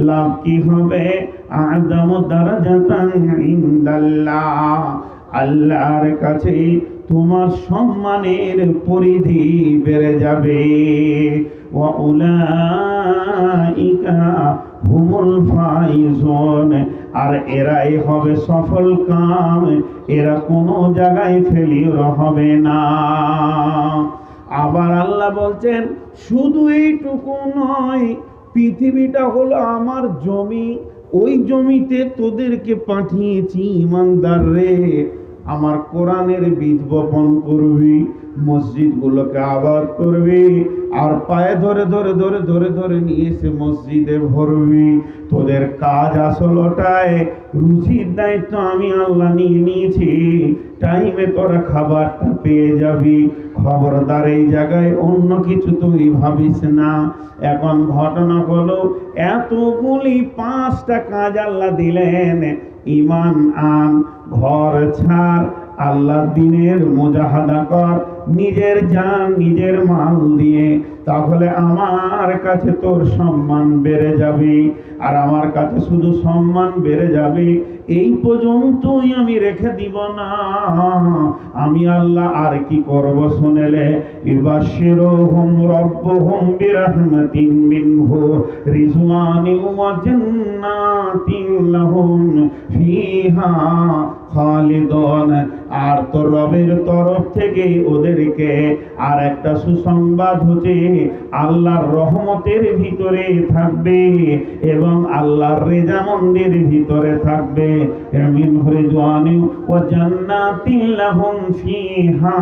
লাভ কি হবে? আ'যামু দারাজাতান ইনদাল্লাহ, আল্লাহর কাছে তোমার সম্মানের পরিধি বেড়ে যাবে। ওয়া উলাইকা হুমুল ফাইজুন, আর এরাই হবে সফল কাম, এরা কোনো জায়গায় ফেলিওর হবে না। আবার আল্লাহ বলছেন শুধু এইটুকু নয়, পৃথিবীটা হলো আমার জমি, ওই জমিতে তোদেরকে পাঠিয়েছি ইমানদার রে, আমার কোরআনের বীজ বপন করবি, মসজিদগুলোকে আবাদ করবি, আর পায়ে ধরে ধরে ধরে ধরে ধরে নিয়ে এসে মসজিদে ভরবি। তোদের কাজ আসলটায়, রুজির দায়িত্ব আমি আল্লাহ নিয়ে নিয়েছি, টাইমে তোরা খাবারটা পেয়ে যাবি। খবরদার এই জায়গায় অন্য কিছু তুই ভাবিস না। এখন ঘটনা হলো এতগুলি 5টা কাজ আল্লাহ দিলেন, ঈমান আন, ঘর ছাড়, আল্লাহ দিনের মুজাহাদা কর, নিজের জান নিজের মাল দিয়ে, তাহলে আমার কাছে তোর সম্মান বেড়ে যাবে। আর আমার কাছে শুধু সম্মান বেড়ে যাবে এই পর্যন্তই আমি রেখে দিব না, আমি আল্লাহ আর কি করব শুনেলে, ইবাশশিরুহুম রাব্বুহুম বিরাহমাতিন মিনহু রিজওয়ানিন ওয়া জান্নাতিন লাহুম ফিহা খালিদুন, আর তোর রবের তরফ থেকে ওদেরকে আর একটা সুসংবাদ হচ্ছে আল্লাহর রহমতের ভিতরে থাকবে এবং আল্লাহর রেজামন্দের ভিতরে থাকবে। মিনহু রিজওয়ানিন ওয়া জান্নাতিন লাহুম ফিহা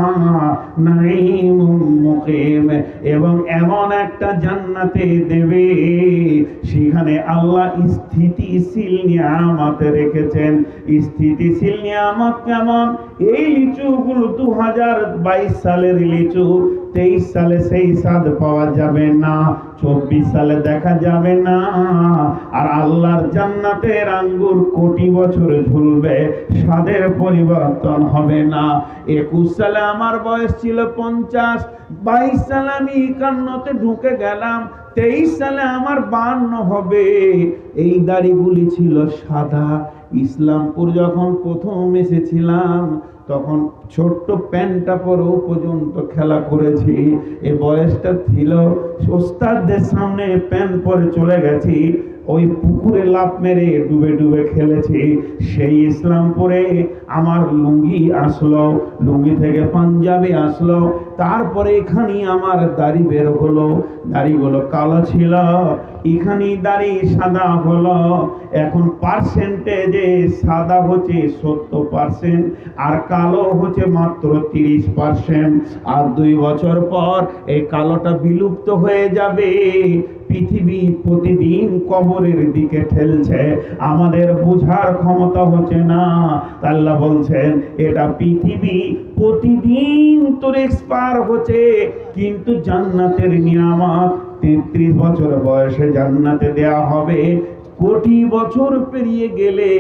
নাঈমুম মুকিম, এবং এমন একটা জান্নাতে দেবে সেখানে আল্লাহ স্থিতিশীল নিয়ামত রেখেছেন। স্থিতিশীল নিয়ামত কেমন? এই লিচুগুলো 2022 সালের লিচু 23 সালে সেই স্বাদ পাওয়া যাবে না, 24 সালে দেখা যাবে না। আর আল্লাহর জান্নাতের আঙ্গুর কোটি বছর ঝুলবে, স্বাদের পরিবর্তন হবে না। 21 সালে আমার বয়স ছিল 50, 22 সালে আমি 51-তে ঢুকে গেলাম, 23 সালে আমার 52 হবে। এই দাড়িগুলি ছিল সাদা। ইসলামপুর যখন প্রথম এসেছিলাম তখন ছোট্ট প্যান্টটা পরেও পর্যন্ত খেলা করেছি। এই বয়সটা ছিল ওস্তাদদের সামনে প্যান্ট পরে চলে গেছি, ওই পুকুরে লাফ মেরে ডুবে ডুবে খেলেছি। সেই ইসলামপুরে আমার লুঙ্গি আসলো, লুঙ্গি থেকে পাঞ্জাবি আসলো, তারপরে এখানেই আমার দাড়ি বের হলো। দাড়িগুলো কালো ছিল, এখানেই দাড়ি সাদা হলো। এখন পার্সেন্টেজে সাদা হচ্ছে 70% আর কালো হচ্ছে মাত্র 30%। আর 2 বছর পর এই কালোটা বিলুপ্ত হয়ে যাবে। পৃথিবী প্রতিদিন কবরের দিকে ঠেলছে, আমাদের বোঝার ক্ষমতা হচ্ছে না। আল্লাহ বলছেন এটা পৃথিবী প্রতিদিন তোর এক্সপায়ার হচ্ছে, কিন্তু জান্নাতের নিয়ামত 33 বছর বয়সে জান্নাতে দেয়া হবে। কোটি বছর পেরিয়ে গেলে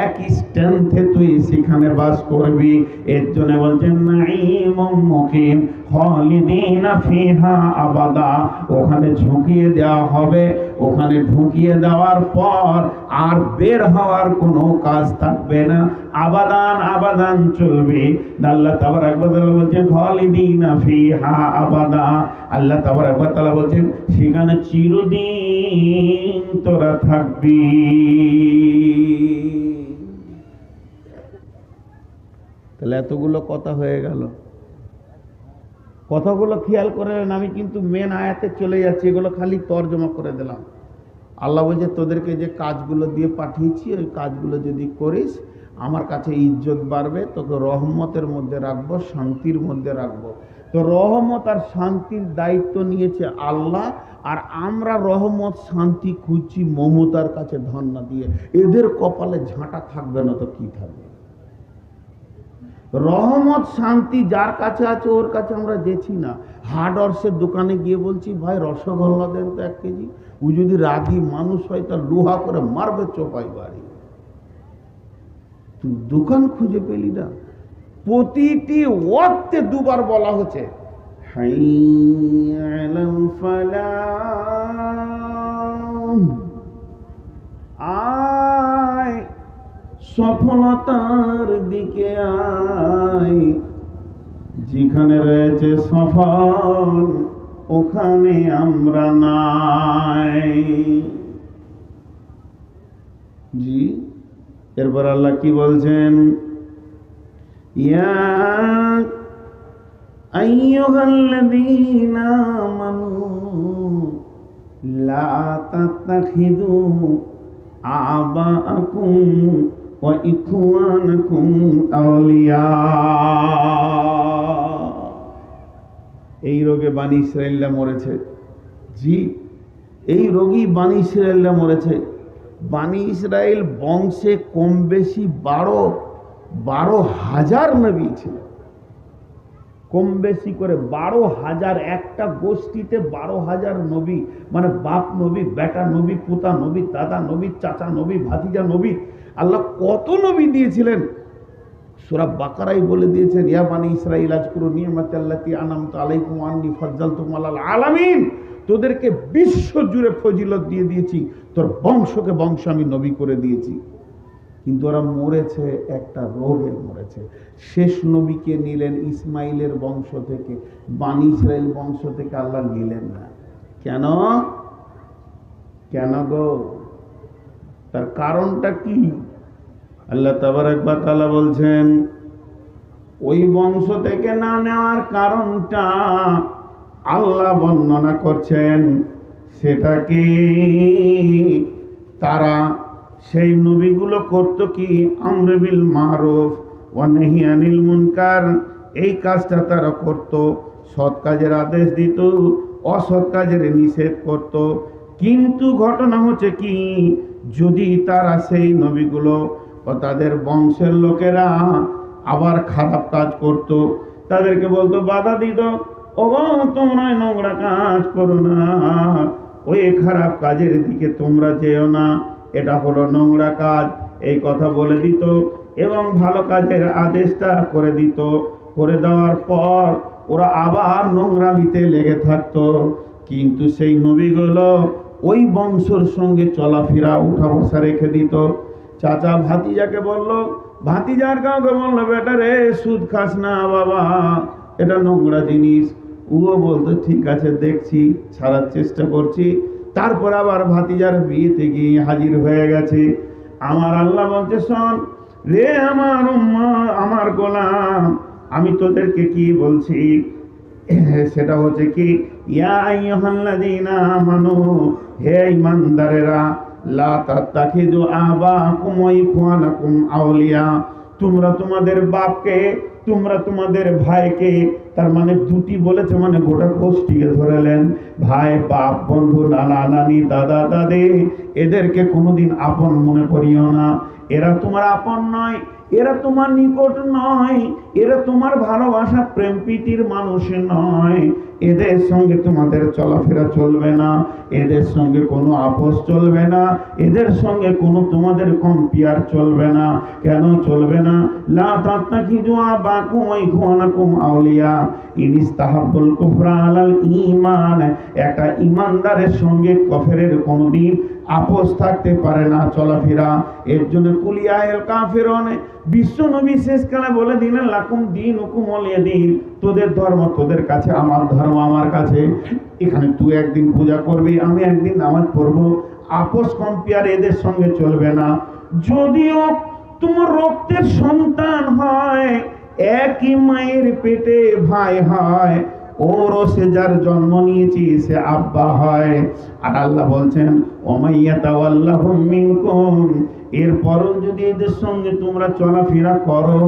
এক স্ট্যান্ডে তুই সেখানে বাস করবি। এর জন্য বলছেন নাঈমুম মুকিম খালিদিনা ফিহা আবাদা, ওখানে ঝুঁকিয়ে দেওয়া হবে। ওখানে ঢুকিয়ে দেওয়ার পর আর বের হওয়ার কোনো কাজ থাকবে না, আবাদান আবাদান চলবে। আল্লাহ তাবারক ওয়া তাআলা বলছেন খালিদিনা ফিহা আবাদা, আল্লাহ তাবারক ওয়া তাআলা বলছেন সেখানে চিরদিন তোরা থাকবি। তাহলে এতগুলো কথা হয়ে গেল, কথাগুলো খেয়াল করেন। আমি কিন্তু মেন আয়াতে চলে যাচ্ছি, এগুলো খালি তর্জমা করে দিলাম। আল্লাহ বলছে তোদেরকে যে কাজগুলো দিয়ে পাঠিয়েছি ওই কাজগুলো যদি করিস আমার কাছে ইজ্জত বাড়বে, তোকে রহমতের মধ্যে রাখবো, শান্তির মধ্যে রাখবো। তো রহমত আর শান্তির দায়িত্ব নিয়েছে আল্লাহ, আর আমরা রহমত শান্তি খুঁজছি মমতার কাছে ধন্না দিয়ে। এদের কপালে ঝাঁটা থাকবে না তো কি থাকবে? রহমত শান্তি যার কাছে আছে ওর কাছে আমরা যেছি না। হার্ডওয়ার্সের দোকানে গিয়ে বলছি ভাই রসগোল্লা দেন তো 1 কেজি। ও যদি রাগী মানুষ হয় তার লোহা করে মারবে চোপাই বাড়ি। তুই দোকান খুঁজে পেলি না। প্রতিটি ওয়াক্তে 2 বার বলা হচ্ছে হাইয়া আলাল ফালাহ, সফলতার দিকে আয়, যেখানে রয়েছে সফল ওখানে আমরা নাই। জি, এরপর আল্লাহ কি বলছেন? ইয়া আইয়ুহাল্লাযীনা আমানু লা তাত্তাখিযু আবাআকুম ওয়া ইখওয়ানাকুম আউলিয়া। এই রোগে বানী ইসরায়েলরা মরেছে। জি, এই রোগী বানী ইসরায়েলরা মরেছে। বানী ইসরায়েল বংশে কম বেশি 12,000 নবী ছিল। কম বেশি করে 12,000, একটা গোষ্ঠীতে 12,000 নবী, মানে বাপ নবী, বেটা নবী, পুতা নবী, দাদা নবী, চাচা নবী, ভাতিজা নবী। আল্লাহ কত নবী দিয়েছিলেন। সূরা বাকারায় বলে দিয়েছেন, ইয়া বানী ইসরাঈল আযকুরু নি'মাতাল্লাতী আন'আমতু আলাইকুম ওয়া আন্নী ফাজ্জালতুকুম আলাল আলামিন। তোদেরকে বিশ্ব জুড়ে ফজিলত দিয়ে দিয়েছি, তোর বংশকে বংশ আমি নবী করে দিয়েছি। কিন্তু ওরা মরেছে একটা রোগে মরেছে। শেষ নবীকে নিলেন ইসমাইলের বংশ থেকে, বানী ইসরাইল বংশ থেকে আল্লাহ নিলেন না। কেন? কেন গো? তার কারণটা কি? আল্লাহ তাবারক ওয়া তাআলা বলছেন, ওই বংশ থেকে না নেওয়ার কারণটা আল্লাহ বর্ণনা করছেন। সেটা কি? তারা সেই নবীগুলো করতো কি? আমর বিল মারুফ ওয়া নাহি আনিল মুনকার, এই কাজটা তারা করত। সৎ কাজের আদেশ দিত, অসৎ কাজের নিষেধ করত। কিন্তু ঘটনা হচ্ছে কি, যদি তারা সেই নবীগুলো ও তাদের বংশের লোকেরা আবার খারাপ কাজ করত, তাদেরকে বলতো, বাধা দিত, ওগো তোমরা নোংরা কাজ করো না, ওই খারাপ কাজের দিকে তোমরা যেও না, এটা হলো নোংরা কাজ, এই কথা বলে দিত এবং ভালো কাজের আদেশটা করে দিত। করে দেওয়ার পর ওরা আবার নোংরামিতে লেগে থাকতো। কিন্তু সেই নবীগুলো ওই বংশের সঙ্গে চলাফেরা উঠা বসা রেখে দিত। চাচা ভাতিজাকে বলল, ভাতিজার কাউকে বললো, বেটা রে সুদ খাস না বাবা, এটা নোংরা জিনিস। ও বলতো ঠিক আছে, দেখছি, ছাড়ার চেষ্টা করছি। তারপর আবার ভাতিজার বিয়েতে গিয়ে হাজির হয়ে গেছে। আমার আল্লাহ বলছে, শোন রে আমার উম্মত, আমার গোলাম, আমি তোদেরকে কি বলছি, সেটা হচ্ছে কি, ইয়া আইয়ুহাল্লাযীনা আমানু, হে ঈমানদারেরা, লা তাত্তাখিযু আবাআকুম ওয়া ইখওয়ানাকুম আউলিয়া, তোমরা তোমাদের বাপকে, তোমরা তোমাদের ভাইকে, তার মানে দুটি বলেছে, মানে গোটা গোষ্ঠীকে ধরেলেন, ভাই, বাপ, বন্ধু, নানা নানি, দাদা দাদি, এদেরকে কোনোদিন আপন মনে করিও না। এরা তোমার আপন নয়, এরা তোমার নিকট নয়, এরা তোমার ভালোবাসা প্রেম প্রীতির মানুষ নয়। এদের সঙ্গে তোমাদের চলাফেরা চলবে না, এদের সঙ্গে কোনো আপোষ চলবে না, এদের সঙ্গে কোনো তোমাদের কম্পেয়ার চলবে না। কেন চলবে না? লা তাত্তাখিযু আবাআকুম ওয়া ইখওয়ানাকুম আউলিয়া ইন ইসতাহাব্বুল কুফরা আলাল ঈমান। একটা ঈমানদারের সঙ্গে কাফেরের কোনোদিন আপোষ থাকতে পারে না, চলাফেরা। এর জন্য কুলিয়াল কাফিরুন, বিশ্ব নবী শেষকালে বলে দিলেন, লাকুম দীনুকুম ওয়ালিয়া দীন, তোদের ধর্ম তোদের কাছে, আমার ধর্ম আমার কাছে। এখানে তুই একদিন পূজা করবি, আমি একদিন নামাজ পড়বো, আপোষ কম্পেয়ার এদের সঙ্গে চলবে না। যদিও তোমার রক্তের সন্তান হয়, একই মায়ের পেটে ভাই হয়, ওরও সে যার জন্ম নিয়েছি সে আব্বা হয়। আর আল্লাহ বলছেন, ওমাইয়া তাওয়াল্লাহুম মিনকুম, এরপরও যদি এদের সঙ্গে তোমরা চলাফেরা করো,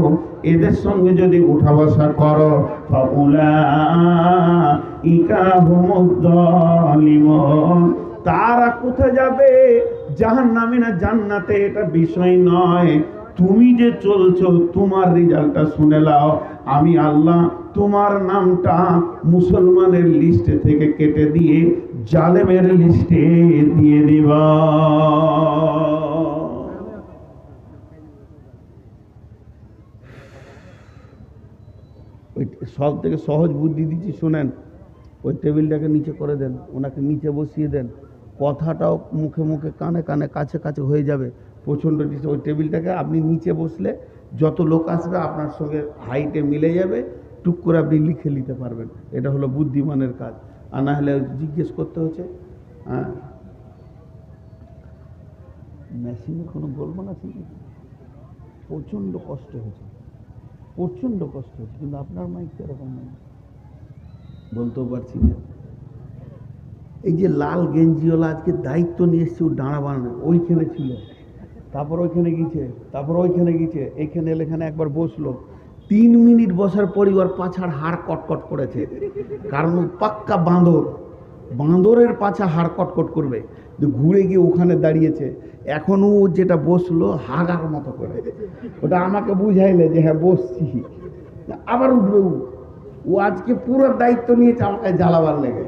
এদের সঙ্গে যদি উঠা বসা করো, ফাউলাইকা হুমুজ যালিমুন, তারা কোথায় যাবে? জাহান্নামে না জান্নাতে, এটা বিষয় নয়। তুমি যে চলছো, তোমার রেজাল্টটা শুনে নাও। আমি আল্লাহ তোমার নামটা মুসলমানের লিস্টে থেকে কেটে দিয়ে জালেমের লিস্টে দিয়ে দিব। ওই সব থেকে সহজ বুদ্ধি দিচ্ছি, শোনেন। ওই টেবিলটাকে নিচে করে দেন, ওনাকে নিচে বসিয়ে দেন, কথাটাও মুখে মুখে কানে কানে কাছে কাছে হয়ে যাবে, প্রচণ্ড ওই টেবিলটাকে আপনি নিচে বসলে যত লোক আসবে আপনার সঙ্গে হাইটে মিলে যাবে, টুক করে আপনি লিখে নিতে পারবেন। এটা হলো বুদ্ধিমানের কাজ। আর না হলে জিজ্ঞেস করতে হচ্ছে, হ্যাঁ মেশিনে কোনো বলবো না, ঠিক প্রচণ্ড কষ্ট হয়েছে, প্রচণ্ড কষ্ট হচ্ছে, কিন্তু আপনার মাইক এরকম নেই, বলতেও পারছি না। এই যে লাল গেঞ্জিওয়ালা আজকে দায়িত্ব নিয়ে এসছে, ও ডাঁড়া বানানো, ওইখানে ছিল, তারপর ওইখানে গিয়েছে, তারপর ওইখানে গিয়েছে, এইখানে এলে এখানে একবার বসলো, 3 মিনিট বসার পরই ওর পাছার হাড় কটকট করেছে, কারণ পাক্কা বাঁদর, বাঁদরের পাছা হাড় কটকট করবে। ঘুরে গিয়ে ওখানে দাঁড়িয়েছে, এখন ও যেটা বসলো হাগার মতো করে, ওটা আমাকে বুঝাইলে যে হ্যাঁ বসছি, আবার উঠবে। ও আজকে পুরো দায়িত্ব নিয়েছে আমাকে জ্বালাবার লেগে।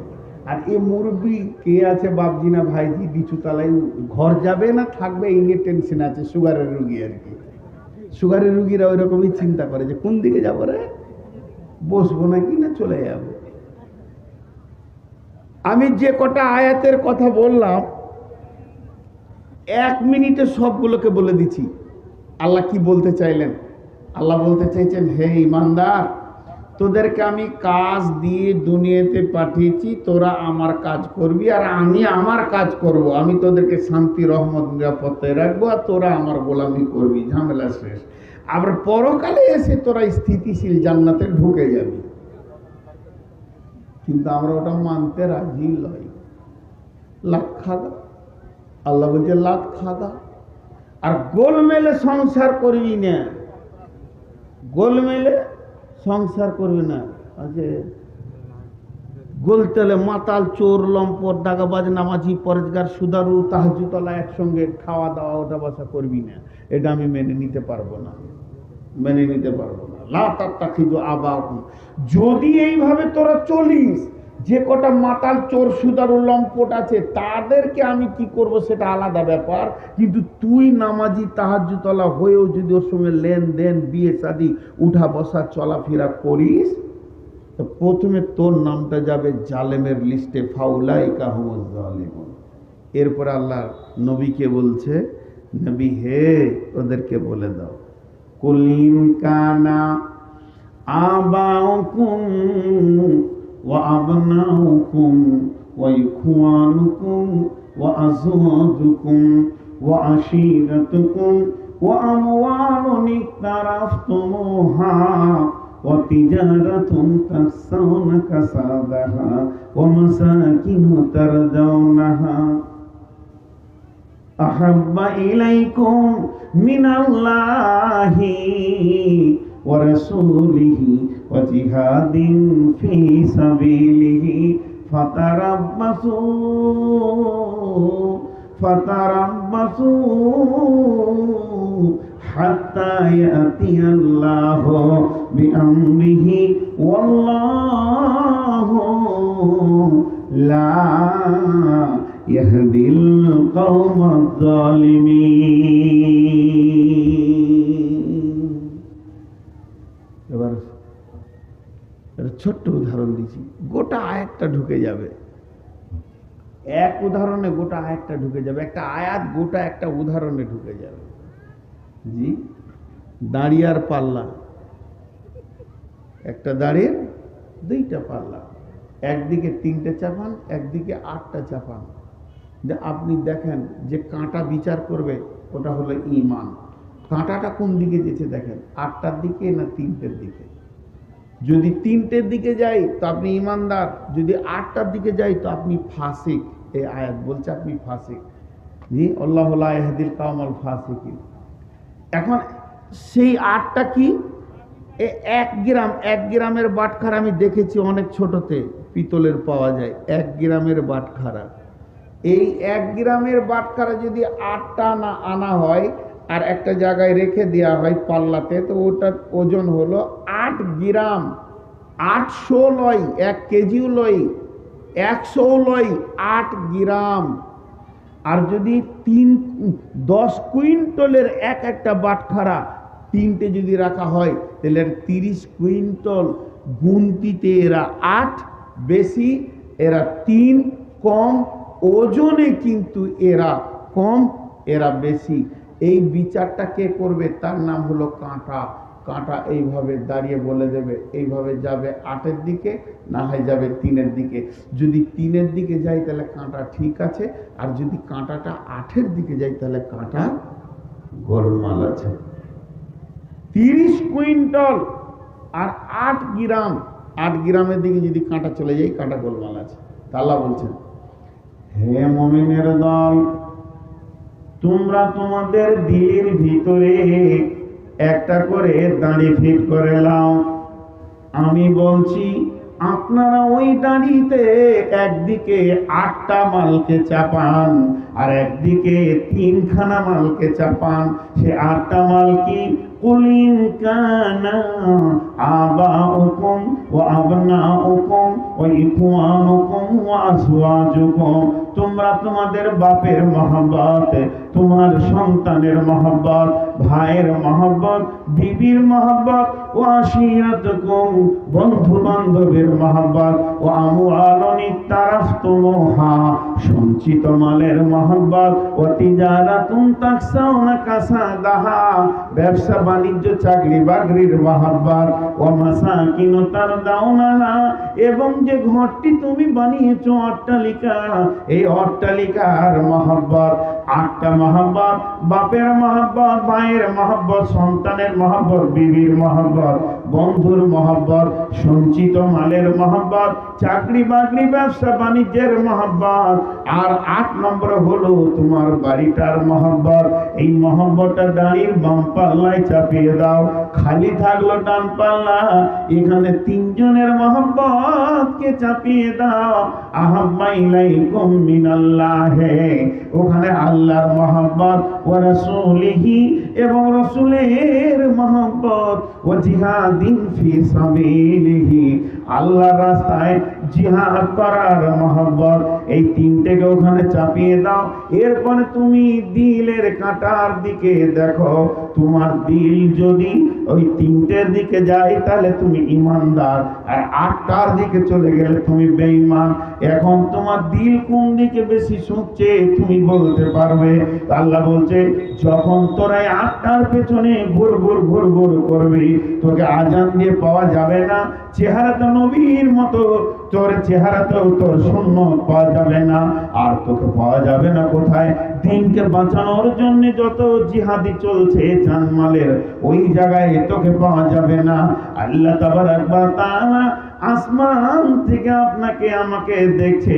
আর এ মুরব্বী কে আছে, বাপজি না ভাইজি, নিচু তলায় ঘর যাবে না থাকবে, এই নিয়ে টেনশন আছে। সুগারের রুগী আর কি, সুগারের রুগীরা ওই রকমই চিন্তা করে যে কোন দিকে যাবো রে, বসবো নাকি না চলে যাব। আমি যে কটা আয়াতের কথা বললাম 1 মিনিটে সবগুলোকে বলে দিচ্ছি। আল্লাহ কি বলতে চাইলেন? আল্লাহ বলতে চাইছেন, হে ইমানদার, তোদেরকে আমি কাজ দিয়ে দুনিয়াতে পাঠিয়েছি, তোরা আমার কাজ করবি আর আমি আমার কাজ করব। আমি তোদেরকে শান্তি রহমত নিরাপত্তায় রাখবো আর তোরা আমার গোলামি করবি, ঝামেলা শেষ। আবার পরকালে এসে তোরা স্থিতিশীল জান্নাতে ঢুকে যাবি। কিন্তু আমরা ওটা মানতে রাজি নই। লাখ খাগা, আল্লাহ বলছে লাখ খাগা। আর গোলমেলে সংসার করবি না, গোলমেলে সংসার করবি না। আজকে গোলতেলে মাতাল, চোর, লম্পট, দাগাবাজ, নামাজি, পরেজগার, সুদারু, তাহাজ্জুদওয়ালা একসঙ্গে খাওয়া দাওয়া ওটা বসা করবি না। এটা আমি মেনে নিতে পারবো না, মেনে নিতে পারবো না। লা তাত্তাখিযু আবাকুম। যদি এইভাবে তোরা চলিস, যে কটা মাতাল, চোর, সুদারু, লম্পট আছে তাদেরকে আমি কি করব সেটা আলাদা ব্যাপার। কিন্তু তুই নামাজি, তাহাজ্জুদওয়ালা হয়েও যদি ওর সঙ্গে লেনদেন, বিয়ে শাদী, উঠা বসা, চলাফেরা করিস, তো প্রথমে তোর নামটা যাবে জালেমের লিস্টে, ফাউলাইকা হুমুজ জালিমুন। এরপর আল্লাহ নবীকে বলছে, নবী হে, ওদেরকে বলে দাও, কুলিন কানা আবাউকুম ওয়া আবনাউকুম ওয়া ইখওয়ানুকুম ওয়া আযওয়াজুকুম ওয়া আশীরাতুকুম ওয়া আমওয়ালুন ইকতারাফতুমুহা ওয়া তিজারাতুন তাখশাউনা কাসাদাহা ওয়া মাসাকিন তারজাউনাহা আহাব্বা ইলাইকুম মিনাল্লাহি ওয়া রাসূলিহি ওয়া জিহাদিন ফি সাবিলিহি ফাতারাব্বাসু হাত্তা ইয়াতিয়াল্লাহু বিআমরিহি ওয়াল্লাহু লা ইয়াহদিল কওমাজ জালিমিন। এবার ছোট্ট উদাহরণ দিচ্ছি, গোটা আয়াতটা ঢুকে যাবে, এক উদাহরণে গোটা আয়াতটা ঢুকে যাবে, একটা আয়াত গোটা একটা উদাহরণে ঢুকে যাবে। জি, দাঁড়িয়ে আর পাল্লা, একটা দাঁড়িয়ে, দুইটা পাল্লা, একদিকে 3টে চাপান, একদিকে 8টা চাপান। যে আপনি দেখেন যে কাঁটা বিচার করবে, ওটা হলো ঈমান। কাঁটাটা কোন দিকে যেতে দেখেন, 8টার দিকে না 3টের দিকে? যদি 3টের দিকে যাই তো আপনি ইমানদার, যদি 8টার দিকে যাই তো আপনি ফাসিক। এই আয়াত বলছে আপনি ফাসিক। জি, আল্লাহু লা ইয়াহদিল কওমাল ফাসিকিন। এখন সেই 8টা কি? 1 গ্রাম, 1 গ্রামের বাটখারা আমি দেখেছি অনেক ছোটতে পিতলের পাওয়া যায়, 1 গ্রামের বাটখারা। এই 1 গ্রামের বাটখারা যদি 8টা না আনা হয় আর একটা জায়গায় রেখে দেওয়া হয় পাল্লাতে, তো ওটার ওজন হলো 8 গ্রাম। 800 লয়, 1 কেজিও লয়, 100 লয়, 8 গ্রাম। আর যদি 10 কুইন্টলের একটা বাটখারা 3টে যদি রাখা হয়, তাহলে 30 কুইন্টল। গুনতিতে এরা 8 বেশি, এরা 3 কম, ওজনে কিন্তু এরা কম, এরা বেশি। এই বিচারটা কে করবে? তার নাম হলো কাঁটা। কাঁটা এইভাবে দাঁড়িয়ে বলে দেবে এইভাবে যাবে 8-এর দিকে, না হয় যাবে 3-এর দিকে। যদি 3-এর দিকে যাই তাহলে কাঁটা ঠিক আছে, আর যদি কাঁটাটা 8-এর দিকে যাই তাহলে কাঁটা গোলমাল আছে। 30 কুইন্টাল আর 8 গ্রাম, 8 গ্রামের দিকে যদি কাঁটা চলে যায় কাঁটা গোলমাল আছে। আল্লাহ বলছেন, হে মুমিনের দল, তোমরা তোমাদের দিলের ভিতরে একটা করে দাড়ি ফিট করে নাও। আমি বলছি আপনারা ওই দাড়িতে একদিকে 8টা মালকে চাপান আর একদিকে 3খানা মালকে চাপান। সে 8টা মাল কি? কুলিন কানা আবাউকুম ওয়া আবনাউকুম ওয়া ইখওয়ানুকুম ওয়া আজওয়াজুকুম। তোমরা তোমাদের বাপের মহব্বত, তোমার সন্তানের মহব্বত, ভাইয়ের মহব্বত, বিবির মহব্বত, ওয়া আশিরাতুকুম বন্ধু বান্ধবের মহব্বত, ওয়া আমওয়ালুন ইকতারাফতুমুহা সঞ্চিত মালের মহব্বত, ওয়া তিজারাতুন তাকসাউনা কাসাদাহা ব্যবসা বাণিজ্য চাকরি বাকরির মহব্বত, ওয়া মাসাকিন তারদাউনাহা এবং যে ঘরটি তুমি বানিয়েছো অট্টালিকা, এই অট্টালিকার মহব্বত। 8টা মহব্বত, বাপের মহব্বত, ভাইয়ের মহব্বত, সন্তানের মহব্বত, বিবির মহব্বত, বন্ধুর মহব্বত, সঞ্চিত মালের মহব্বত, চাকরি বাকরি ব্যবসা বাণিজ্যের মহব্বত। আর 8 নম্বর হলো তোমার বাড়িটার মহব্বত। এই মহব্বতটা দাঁড়ির বাম পাল্লায় চাপিয়ে দাও, খালি থাকলো ডান পাল্লা। এখানে 3 জনের মহব্বতকে চাপিয়ে দাও। আহাব্বা ইলাইকুম মিনাল্লাহ, ওখানে আল্লাহর মহব্বত, ওয়া রাসূলিহি এবং রাসূলের মহব্বত, ওয়া জিহাদিন ফি সাবিলিহি আল্লাহর রাস্তায় জিহাদ করার মহব্বত। এই 3টেকে ওখানে চাপিয়ে দাও। এরপরে তুমি দিলের কাঁটার দিকে দেখো, তোমার দিল যদি ওই 3টের দিকে যায় তাহলে তুমি ঈমানদার, আর 8টার দিকে চলে গেলে তুমি বেঈমান। এখন তোমার দিল কোন দিকে বেশি ছুঁকছে তুমি বলতে পারবে? আল্লাহ বলছে, যখন তোরা 8টার পেছনে ঘুর ঘুর ঘুর ঘুর করবি, তোকে আজান দিয়ে পাওয়া যাবে না। চেহারা তো নবীর মতো, তোর চেহারাতেও তোর সুন্নত পাওয়া যাবে না। আর তোকে পাওয়া যাবে না কোথায়? দিনকে বাঁচানোর জন্য যত জিহাদি চলছে জানমালের, ওই জায়গায় তোকে পাওয়া যাবে না। আল্লাহ তাবারাক ওয়া তাআলা আসমান থেকে আপনাকে আমাকে দেখছে,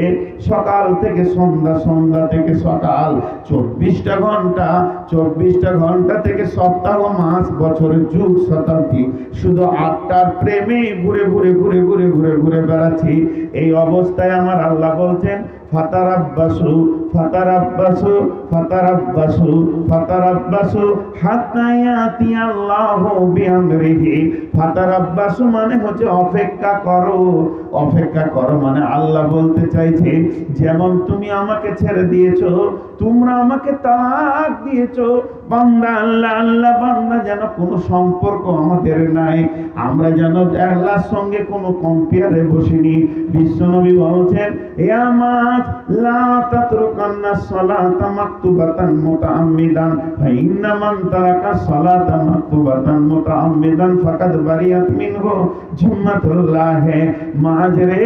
সকাল থেকে সন্ধ্যা, সন্ধ্যা থেকে সকাল, 24টা ঘন্টা, 24টা ঘন্টা থেকে সপ্তাহ, মাস, বছরের যুগ, শতাব্দী, শুধু 8টার প্রেমে ঘুরে ঘুরে ঘুরে ঘুরে ঘুরে ঘুরে বেড়াচ্ছি। এই অবস্থায় আমার আল্লাহ বলছেন, ফাতারাব্বাসু ফাতারাব্বাসু ফাতারাব্বাসু ফাতারাব্বাসু হাত্তা ইয়াতিয়াল্লাহু বিআমরিহি। ফাতারাব্বাসু মানে হচ্ছে অপেক্ষা করো। অপেক্ষা করো মানে আল্লাহ বলতে চাইছে, যেমন তুমি আমাকে ছেড়ে দিয়েছো, তোমরা আমাকে তালাক দিয়েছো, বান্দা আল্লাহ আল্লাহ বান্দা যেন কোনো সম্পর্ক আমাদের নাই, আমরা যেন আল্লাহর সঙ্গে কোনো কম্পেয়ারে বসিনি। বিশ্বনবী বলছেন, ইয়া মাস লা তাতরুকান্না সালাতা মাকতুবাতান মুতাআম্মিদান ফা ইন্না মান তারাকা সালাতা মাকতুবাতান মুতাআম্মিদান ফাকাদ বারিয়াত মিনহু জিম্মাতুল্লাহ। মাঝ রে,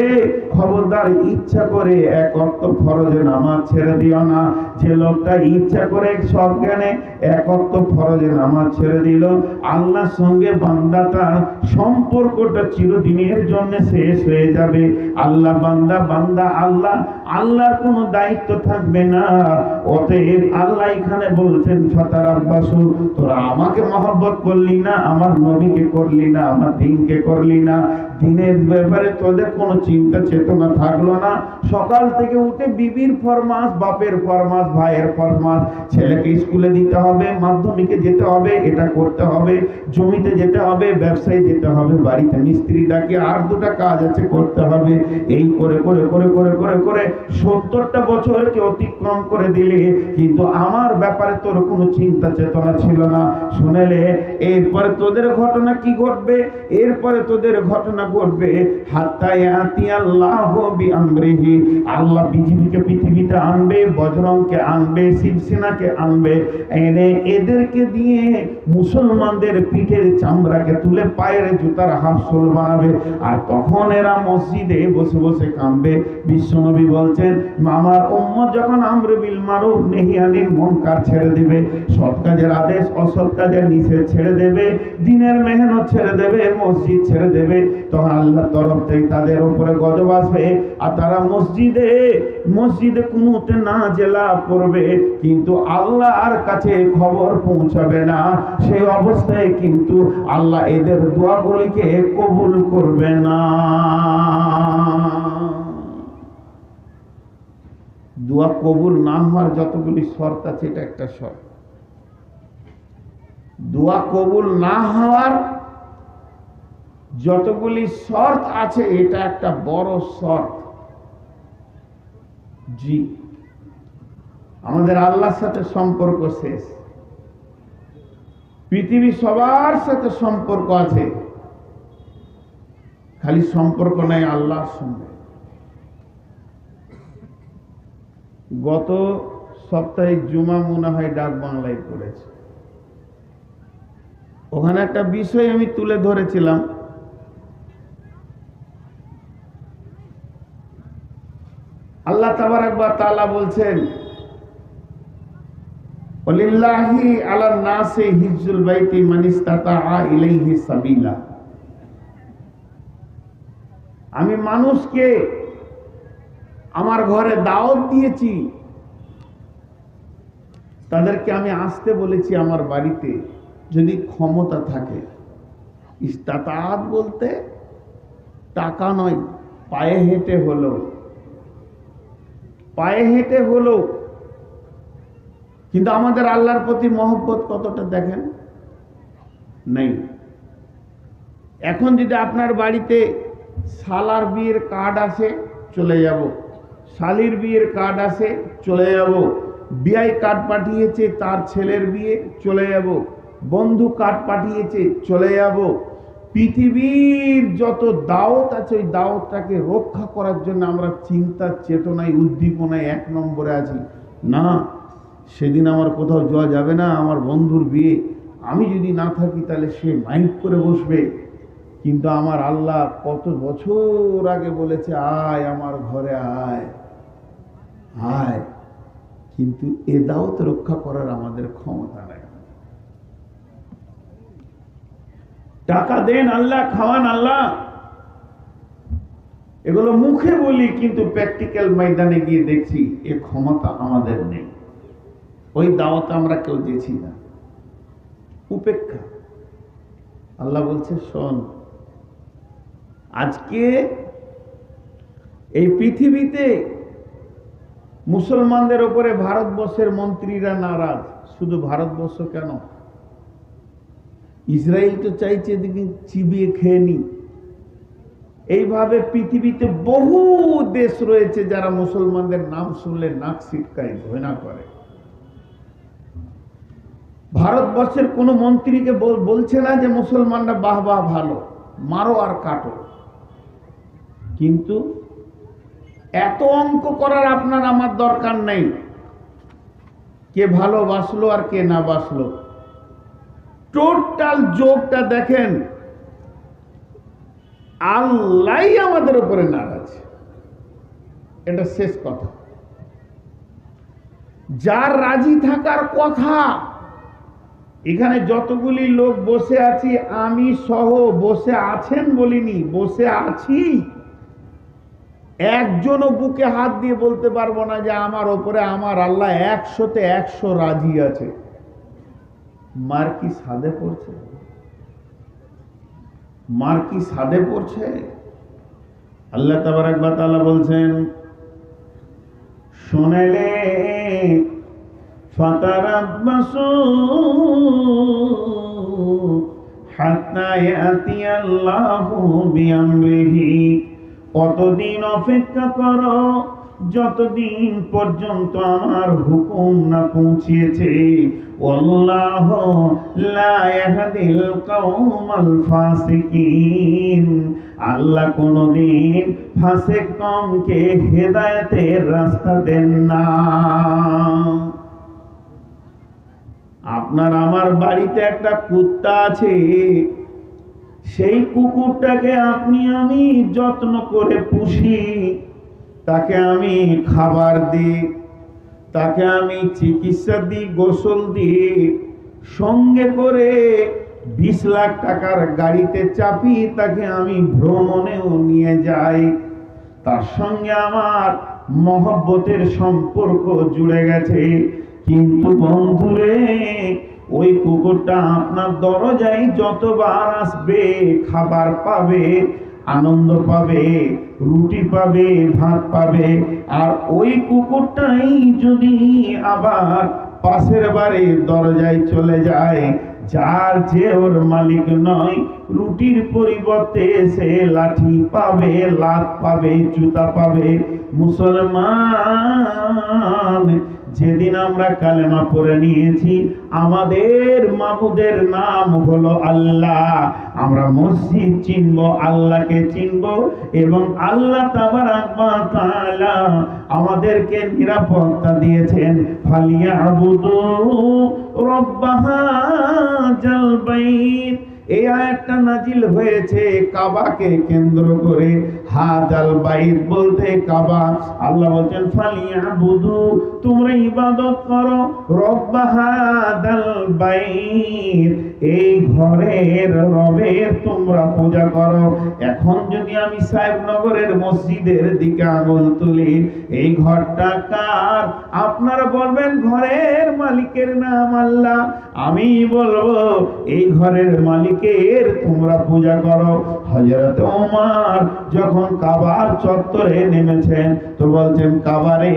খবরদার ইচ্ছা করে এক ওয়াক্ত ফরজ নামাজ ছেড়ে দিও না। যে লোকটা ইচ্ছা করে সব জ্ঞানে এক ওয়াক্ত ফরজ নামাজ ছেড়ে দিল, আল্লাহর সঙ্গে বান্দাটা সম্পর্কটা চিরদিনের জন্য শেষ হয়ে যাবে। আল্লাহ বান্দা, বান্দা আল্লাহ, আল্লাহর কোনো দায়িত্ব থাকবে না। অতএব আল্লাহ এখানে বলছেন, ফাতারাব্বাসু, তোরা আমাকে মহব্বত করলি না, আমার নবীকে করলি না, আমার দ্বীনকে করলি না, দিনের ব্যাপারে তোদের কোনো চিন্তা চেতনা থাকলো না। সকাল থেকে উঠে বিবির ফরমাস, বাপের ফরমাস, ভাইয়ের ফরমাস, ছেলেকে স্কুলে দিতে হবে, মাধ্যমিকে যেতে হবে, এটা করতে হবে, জমিতে যেতে হবে, ব্যবসায় যেতে হবে, বাড়িতে মিস্ত্রি ডাকে, আর 2টা কাজ আছে করতে হবে। এই করে করে করে করে করে করে 70টা বছরকে অতিক্রম করে দিলে, কিন্তু আমার ব্যাপারে তোর কোনো চিন্তা চেতনা ছিল না। শুনেলে এরপরে তোদের ঘটনা কি ঘটবে? এরপরে তোদের ঘটনা ঘটবে হাত্তা ইয়াতিয়াল্লাহ আল্লাহু বিআমরিহি, আল্লাহ পৃথিবীকে পৃথিবীতে আনবে, বজরংকে আনবে, শিবসেনাকে আনবে, এনে এদেরকে দিয়ে মুসলমানদের পিঠের চামড়াকে তুলে পায়ের জুতার হাফসোল বানাবে। আর তখন এরা মসজিদে বসে বসে কাঁদবে। বিশ্বনবী বলছেন, আমার উম্মত যখন আমর বিল মারুফ নেহি আনিল মুনকার ছেড়ে দেবে, সৎ কাজের আদেশ অসৎ কাজের নিষেধ ছেড়ে দেবে, দিনের মেহনত ছেড়ে দেবে, মসজিদ ছেড়ে দেবে, তখন আল্লাহর তরফ থেকে তাদের উপরে গজব আসবে। আর তারা মসজিদে কুনুতে নাজেলা করবে, কিন্তু আল্লাহর কাছে খবর পৌঁছাবে না। সেই অবস্থায় কিন্তু আল্লাহ এদের দোয়াগুলিকে কবুল করবে না। দোয়া কবুল না হওয়ার যতগুলি শর্ত আছে, এটা একটা শর্ত। দোয়া কবুল না হওয়ার যতগুলি শর্ত আছে, এটা একটা বড় শর্ত। জি, আমাদের আল্লাহর সাথে সম্পর্ক শেষ। পৃথিবী সবার সাথে সম্পর্ক আছে, খালি সম্পর্ক নাই আল্লাহর সঙ্গে। গত সপ্তাহে জুমা মনে হয় ডাক বাংলায় করেছে, ওখানে একটা বিষয় আমি তুলে ধরেছিলাম। আল্লাহ তাবারাক ওয়া তাআলা বলছেন, ওয়ালিল্লাহি আলান নাসি হিজ্জুল বাইতি মান ইসতাতাআ ইলাইহি সাবিলা। আমি মানুষকে আমার ঘরে দাওয়াত দিয়েছি, তাদেরকে আমি আসতে বলেছি আমার বাড়িতে, যদি ক্ষমতা থাকে। ইস্তাতাআত বলতে টাকা নয়, পায়ে হেঁটে হলো। কিন্তু আমাদের আল্লাহর প্রতি মহব্বত কতটা দেখেন নেই। এখন যদি আপনার বাড়িতে শালার বিয়ের কার্ড আসে, চলে যাব। শালির বিয়ের কার্ড আসে, চলে যাব। বিআই কার্ড পাঠিয়েছে তার ছেলের বিয়ে, চলে যাব। বন্ধু কার্ড পাঠিয়েছে, চলে যাব। পৃথিবীর যত দাওয়াত আছে, ওই দাওয়াতটাকে রক্ষা করার জন্য আমরা চিন্তা চেতনায় উদ্দীপনায় 1 নম্বরে আছি। না, সেদিন আমার কোথাও যাওয়া যাবে না, আমার বন্ধুর বিয়ে, আমি যদি না থাকি তাহলে সে মাইন্ড করে বসবে। কিন্তু আমার আল্লাহ কত বছর আগে বলেছে, আয় আমার ঘরে আয়। কিন্তু এ দাওয়াত রক্ষা করার আমাদের ক্ষমতা নাই। টাকা দেন আল্লাহ, খাওয়ান আল্লাহ, এগুলো মুখে বলি, কিন্তু প্র্যাকটিক্যাল ময়দানে গিয়ে দেখছি এ ক্ষমতা আমাদের নেই। ওই দাওয়াত আমরা কেউ দিয়েছি না, উপেক্ষা। আল্লাহ বলছে, শোন, আজকে এই পৃথিবীতে মুসলমানদের উপরে ভারতবর্ষের মন্ত্রীরা নারাজ। শুধু ভারতবর্ষ কেন, ইসরায়েল তো চাইছে এদিকে চিবিয়ে খেয়ে নি। এইভাবে পৃথিবীতে বহু দেশ রয়েছে যারা মুসলমানদের নাম শুনলে নাক ছিটকায়, ঘৃণা করে। ভারতবর্ষের কোন মন্ত্রীকে বলছে না যে মুসলমানরা বাহ বাহ ভালো, মারো আর কাটো। কিন্তু এত অঙ্ক করার আপনার আমার দরকার নেই, কে ভালোবাসলো আর কে না বাসলো। টোটাল যোগটা দেখেন, আল্লাহ আমাদের উপরে নারাজ, এটা শেষ কথা। যার রাজি থাকার কথা, এখানে যতগুলি লোক বসে আছি, আমি সহ বসে আছেন বলিনি, বসে আছি, একজনও বুকে হাত দিয়ে বলতে পারবো না যে আমার ওপরে আমার আল্লাহ 100-তে 100 রাজি আছে। মার কি সাদে পড়ছে, মার কি সাদে পড়ছে। আল্লাহ তাবারক ওয়া তাআলা বলছেন, শুনেলে ফাতারাব্বাসু হাত্তা ইয়াতিয়াল্লাহু বিআমরিহি। কতদিন অপেক্ষা করো, যতদিন পর্যন্ত আমার হুকুম না পৌঁছেছে। ওয়াল্লাহু লা ইয়াহদিল কওমাল ফাসিকিন। আল্লাহ কোনদিন ফাসেক কওমকে হেদায়েতের রাস্তা দেন না। আপনার আমার বাড়িতে একটা কুত্তা আছে, সেই কুকুরটাকে আপনি আমি যত্ন করে পুষি, তাকে আমি খাবার দিই, তাকে আমি চিকিৎসা দিই, গোসল দিই, সঙ্গে করে 20 লাখ টাকার গাড়িতে চাপি তাকে আমি ভ্রমণেও নিয়ে যাই, তার সঙ্গে আমার মহব্বতের সম্পর্ক জুড়ে গেছে। কিন্তু বন্ধুরে, ওই কুকুরটা আপনার দরজায় যতবার আসবে খাবার পাবে, আনন্দ পাবে, রুটি পাবে, ভাত পাবে। আর ওই কুকুরটাই যদি আবার পাশের বাড়ির দরজায় চলে যায়, যার যে ওর মালিক নয়, রুটির পরিবর্তে সে লাঠি পাবে, লাত পাবে, জুতা পাবে। মুসলমান, যেদিন আমরা কালেমা পড়ে নিয়েছি, আমাদের মাবুদের নাম হলো আল্লাহ, আমরা মসজিদ চিনব, আল্লাহকে চিনব, এবং আল্লাহ তাবারাক ওয়া তাআলা আমাদেরকে নিরাপত্তা দিয়েছেন। ফালিয়াবুদু রব্ব হাযাল বাইত, এই আয়াতটা নাজিল হয়েছে কাবাকে কেন্দ্র করে। হাযাল বাইত বলতে কাবা। আল্লাহ বলেন ফালিয়াবুদু, তোমরা ইবাদত করো, রব্ব হাযাল বাইত, এই ঘরের রবের তোমরা পূজা করো। এখন যদি আমি সাহেবনগরের মসজিদের দিকে আঙুল তুলি, এই ঘরটা কার? আপনারা বলবেন ঘরের মালিকের নাম আল্লাহ। আমি বলবো এই ঘরের মালিকের তোমরা পূজা করো। হযরত ওমর যখন কাবার চত্বরে নেমেছেন, তো বলছেন, কাবারে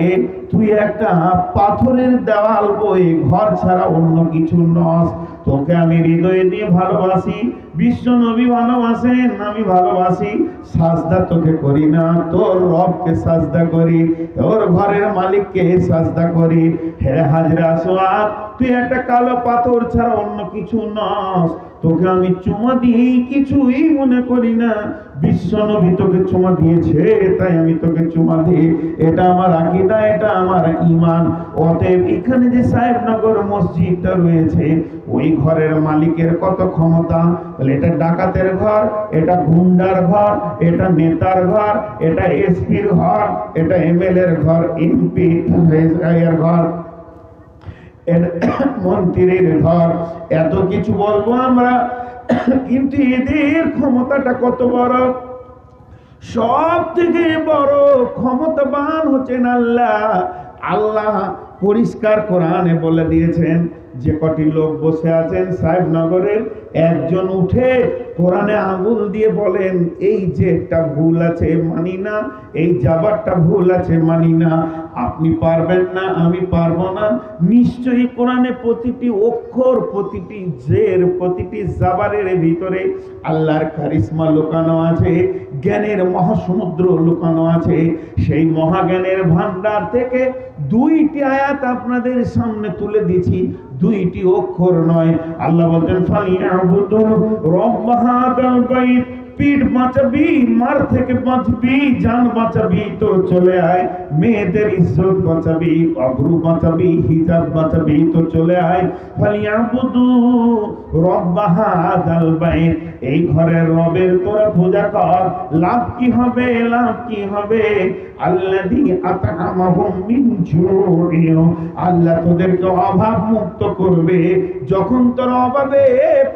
তুই একটা পাথরের দেওয়াল বই, ঘর ছাড়া অন্য কিছু নস। তোকে আমি হৃদয় দিয়ে ভালোবাসি, বিশ্ব নবী ভালোবাসেন, আমি ভালোবাসি। সাজদা তোকে করি না, তোর রবকে সাজদা করি, তোর ঘরের মালিককে সাজদা করি। হে হাজরা আসওয়াদ, তুই একটা কালো পাথর ছাড়া অন্য কিছু নস। তোকে আমি চুমা দিই কিছুই মনে করি না, বিশ্ব নবী তোকে চুমা দিয়েছে তাই আমি তোকে চুমা দিই। এটা আমার আকীদা, এটা আমার ঈমান। অতএব এখানে যে সাহেবনগর মসজিদটা রয়েছে, ওই ঘরের মালিকের কত ক্ষমতা! বলে এটা ডাকাতের ঘর, এটা গুন্ডার ঘর, এটা নেতার ঘর, এটা এসপির ঘর, এটা এমএলএ এর ঘর, এমপি এর ঘর, মন্ত্রীর ঘর, এত কিছু বলবো আমরা, কিন্তু এদের ক্ষমতাটা কত বড়! সব থেকে বড় ক্ষমতাবান হচ্ছেন আল্লাহ। আল্লাহ পরিষ্কার কোরআনে বলে দিয়েছেন, যে কটি লোক বসে আছেন সাহেবনগরের, একজন উঠে কোরআনে আঙুল দিয়ে বলেন, এই যে একটা ভুল আছে মানি না, এই যাবারটা ভুল আছে মানি না। আপনি পারবেন না, আমি পারবো না। নিশ্চয়ই কোরআনে প্রতিটি অক্ষর, প্রতিটি জের, প্রতিটি জাবারের ভিতরে আল্লাহর কারিশমা লুকানো আছে, জ্ঞানের মহাসমুদ্র লুকানো আছে। সেই মহাজ্ঞানের ভান্ডার থেকে 2টি আয়াত আপনাদের সামনে তুলে দিয়েছি, 2টি অক্ষর নয়। আল্লাহ বলেন ফালিয়াবুদু রব্ব হাযাল বাইত, পিঠ বাঁচাবি, মার থেকে বাঁচবি, জান বাঁচাবি তো চলে আয়, মেয়েদের ইজ্জত বাঁচাবি, আবরু বাঁচাবি, হিজাব বাঁচাবি তো চলে আয়। ফালিয়াবুদু রব্ব হাযাল বাইত, এই ঘরের রবের তোরা পূজা কর। লাভ কি হবে? লাভ কি হবে? আল্লাযী আত'আমাহুম মিন জু'ইন, আল্লাহ তোদেরকে অভাব মুক্ত করবে। যখন তোর অভাবে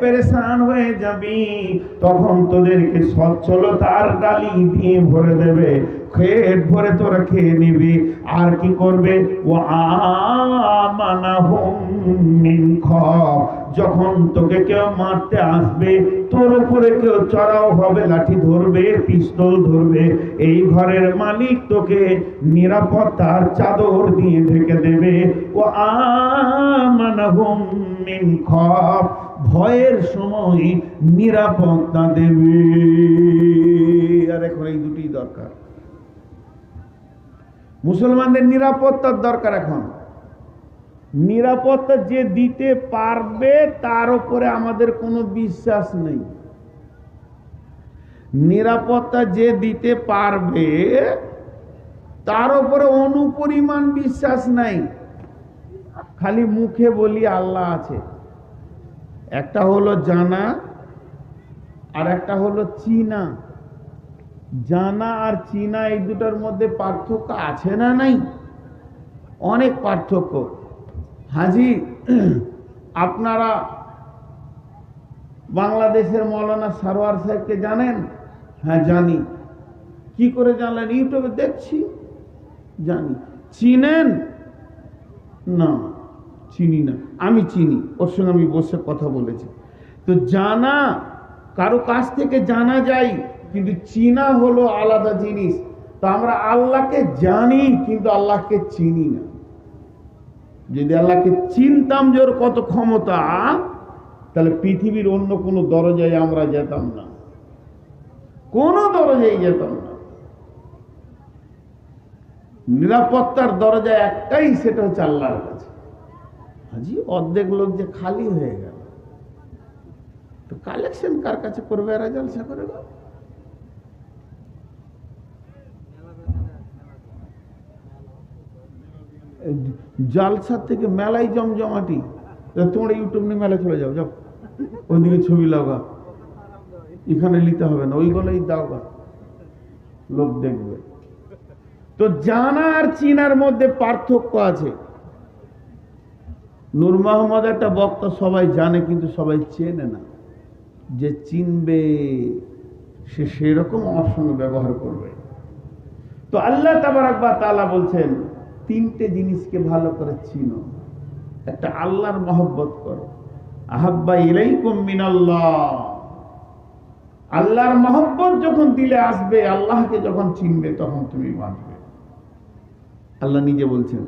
পেরেশান হয়ে যাবি, তখন তোদেরকে সচ্ছলতার ডালি দিয়ে ভরে দেবে, পেট ভরে তোরা খেয়ে নিবি। আর কি করবে? ওয়া আমানাহুম মিন খাওফ, যখন তোকে কেউ মারতে আসবে, তোর উপরে কেউ চড়াও হবে, লাঠি ধরবে, পিস্তল ধরবে, এই ঘরের মালিক তোকে নিরাপত্তার চাদর দিয়ে ঢেকে দেবে। ওয়া আমানাহুম মিন খাওফ, ভয়ের সময় নিরাপত্তা দেবে। আর এখন এই দুটি দরকার, মুসলমানদের নিরাপত্তার দরকার। এখন নিরাপত্তা যে দিতে পারবে তার উপরে আমাদের কোনো বিশ্বাস নেই। নিরাপত্তা যে দিতে পারবে তার উপরে অনুপরিমাণ বিশ্বাস নাই। খালি মুখে বলি আল্লাহ আছে। একটা হলো জানা আর একটা হলো চিনা। জানা আর চিনা এই দুটার মধ্যে পার্থক্য আছে না নাই? অনেক পার্থক্য। হাজি, আপনারা বাংলাদেশের মৌলানা সারোয়ার সাহেবকে জানেন? হ্যাঁ জানি। কি করে জানলেন? ইউটিউবে দেখছি, জানি। চিনেন? না, চিনি না। আমি চিনি, ওর সঙ্গে আমি বসে কথা বলেছি। তো জানা কারো কাছ থেকে জানা যায়, কিন্তু চিনা হলো আলাদা জিনিস। তো আমরা আল্লাহকে জানি কিন্তু আল্লাহকে চিনি না। যদি আল্লাহকে চিনতাম যে ওর কত ক্ষমতা, তাহলে পৃথিবীর অন্য কোনো দরজায় আমরা যেতাম না, কোনো দরজায় যেতাম না। নিরাপত্তার দরজা একটাই, সেটা হচ্ছে আল্লাহর কাছে। হাজি, অর্ধেক লোক যে খালি হয়ে গেল, তো কালেকশন কার কাছে করবে? এরা জলসা করে গেল। জালসার থেকে মেলায় জমজমাটি। তোমরা ইউটিউব নিয়ে মেলায় চলে যাও, যাও ওইদিকে ছবি লাগা, এখানে নিতে হবে না, ওইগুলোই দাও গা, লোক দেখবে। তো জানা আর চিনার মধ্যে পার্থক্য আছে। নূর মোহাম্মদ একটা বক্তা সবাই জানে কিন্তু সবাই চেনে না। যে চিনবে সে সেরকম আমার সঙ্গে ব্যবহার করবে। তো আল্লাহ তাবারাক ওয়া তাআলা বলছেন, তিনটে জিনিসকে ভালো করে চিনো। একটা আল্লাহর মহব্বত করো, আহাব্বা ইলাইকুম মিনাল্লাহ। আল্লাহর মহব্বত যখন দিলে আসবে, আল্লাহকে যখন চিনবে, তখন তুমি বাঁচবে। আল্লাহ নিজে বলছেন,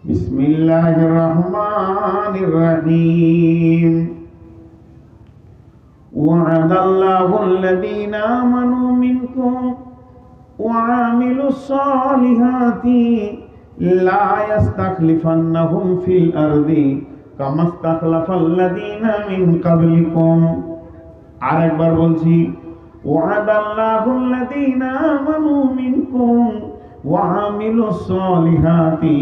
বিসমিল্লাহির রহমানির রহিম, ওয়া'দাল্লাহুল্লাযীনা আমানু মিনকুম ওয়া'আমিলুস সালিহাতি লা ইস্তাখলিফান্নাহুম ফিল আরদি কামা ইস্তাখলাফাল্লাযীনা মিন ক্বাবলিকুম। আরেকবার বলছি, ওয়া'দাল্লাহুল্লাযীনা আমানু মিনকুম ওয়া'আমিলুস সালিহাতি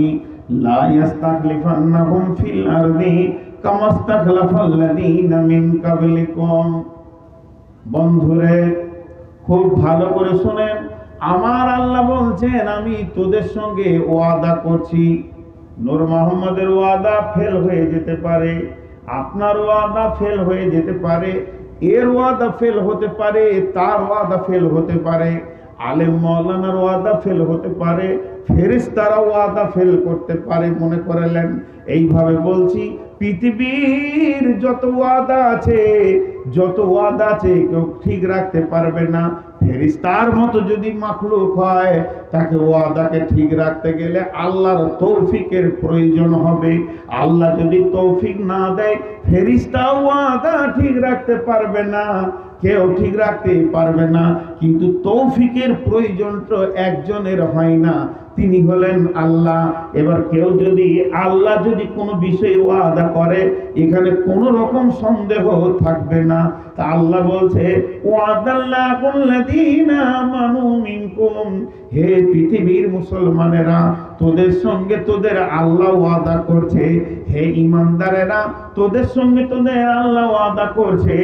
লা ইস্তাখলিফান্নাহুম ফিল আরদি কামা ইস্তাখলাফাল্লাযীনা মিন ক্বাবলিকুম। বন্ধুরে, খুব ভালো করে শুনেন, আমার আল্লাহ বলছেন, আমি তোদের সঙ্গে ওয়াদা করছি। নূর মোহাম্মদের ওয়াদা ফেল হয়ে যেতে পারে, আপনার ওয়াদা ফেল হয়ে যেতে পারে, এর ওয়াদা ফেল হতে পারে, তার ওয়াদা ফেল হতে পারে, আলেম মাওলানার ওয়াদা ফেল হতে পারে, ফেরেশতারা ওয়াদা ফেল করতে পারে। মনে করলেন, এইভাবে বলছি, পৃথিবীর যত ওয়াদা আছে, যত ওয়াদা আছে, কেউ ঠিক রাখতে পারবে না। ফেরেশতার মতো যদি মাখলুক হয়, তাকে ওয়াদাকে ঠিক রাখতে গেলে আল্লাহর তৌফিকের প্রয়োজন হবে। আল্লাহ যদি তৌফিক না দেয়, ফেরেশতা ওয়াদা ঠিক রাখতে পারবে না, কেউ ঠিক রাখতে পারবে না। কিন্তু তৌফিকের প্রয়োজন তো একজনের হয় না, তিনি হলেন আল্লাহ। এবার কেউ যদি আল্লাহ যদি কোনো বিষয়ে ওয়াদা করে, এখানে কোনো রকম সন্দেহ থাকবে না। তা আল্লাহ বলছে, ওয়াদাল্লাহুল্লাযীনা আমানু মিনকুম, হে পৃথিবীর মুসলমানেরা, তোদের সঙ্গে তোদের আল্লাহ ওয়াদা করছে। হে ঈমানদারেরা, তোদের সঙ্গে তোদের আল্লাহ ওয়াদা করছে।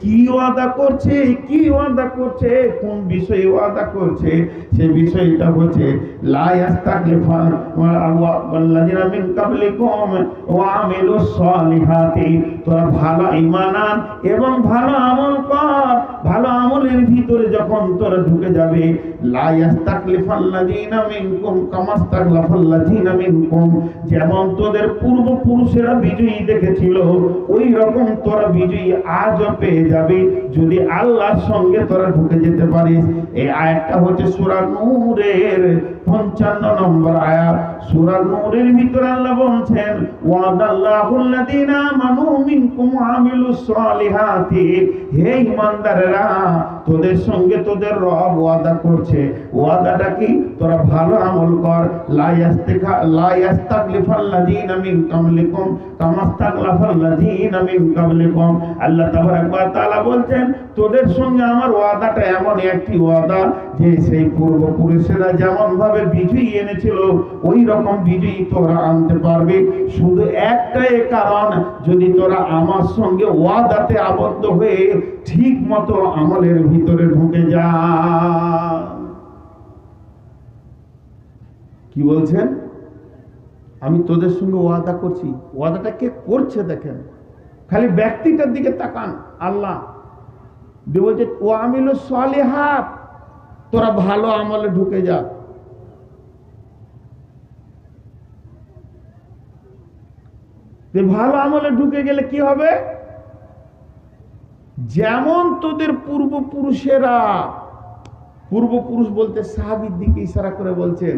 কি ওয়াদা করছে? কি ওয়াদা করছে? কোন বিষয়ে ওয়াদা করছে? সে বিষয়টা হচ্ছে, লা ইয়াস্তাগফিরুল্লাযীনা মিন ক্বাবলিকুম ওয়া আমিলুস সালিহাতি। তোরা ভালো ঈমান আন এবং ভালো আমল কর। ভালো আমলের ভিতরে যখন তোরা ঢুকে যাবে, লা ইয়াস্তাগফিরুল্লাযীনা মিনকুম কামা ইস্তাগফাল্লাযীনা মিনকুম, যেমন তোদের পূর্বপুরুষেরা বিজয়ী দেখেছিল, ওই রকম তোরা বিজয়ী আজও পেয়ে যাবে যদি আল্লাহর সঙ্গে তোরা ঢুকে যেতে পারিস। এই আয়াতটা হচ্ছে সূরা নূরের 55 নম্বর আয়াত সূরা নূরের ভিতরে আল্লাহ বলছেন ওয়াদাল্লাহুল্লাযীনা আমানু মিনকুম ওয়া আমিলুস সালিহাতি, হে ঈমানদারেরা তোদের সঙ্গে তোদের রব ওয়াদা করছে। ওয়াদাটা কি? তোরা ভালো আমল কর। লা ইয়াস্তাগলিফাল্লাযীনা মিন কাবলিকুম কামাস্তাগলাফাল্লাযীনা মিন কাবলিকুম। আল্লাহ তাবারাক ওয়া তাআলা বলছেন তোদের সঙ্গে আমার ওয়াদাটা এমন একটি ওয়াদা যে সেই পূর্বপুরুষেরা যেমন ভাবে বিজয়ী এনেছিল ওই রকম বিজয়ী তোরা আনতে পারবে। শুধু একটাই কারণ, যদি তোরা আমার সঙ্গে ওয়াদাতে আবদ্ধ হয়ে ঠিক মতো আমলের ভিতরে ঢুকে যা। কি বলছেন? আমি তোদের সঙ্গে ওয়াদা করছি। ওয়াদাটা কে করছে দেখেন, খালি ব্যক্তিটার দিকে তাকান। আল্লাহ বলছে ওয়া আমিলুস সালিহাত, তোরা ভালো আমলে ঢুকে যা। ভালো আমলে ঢুকে গেলে কি হবে? যেমন তোদের পূর্বপুরুষেরা, পূর্বপুরুষ বলতে সাহাবীর দিকে ইশারা করে বলছেন,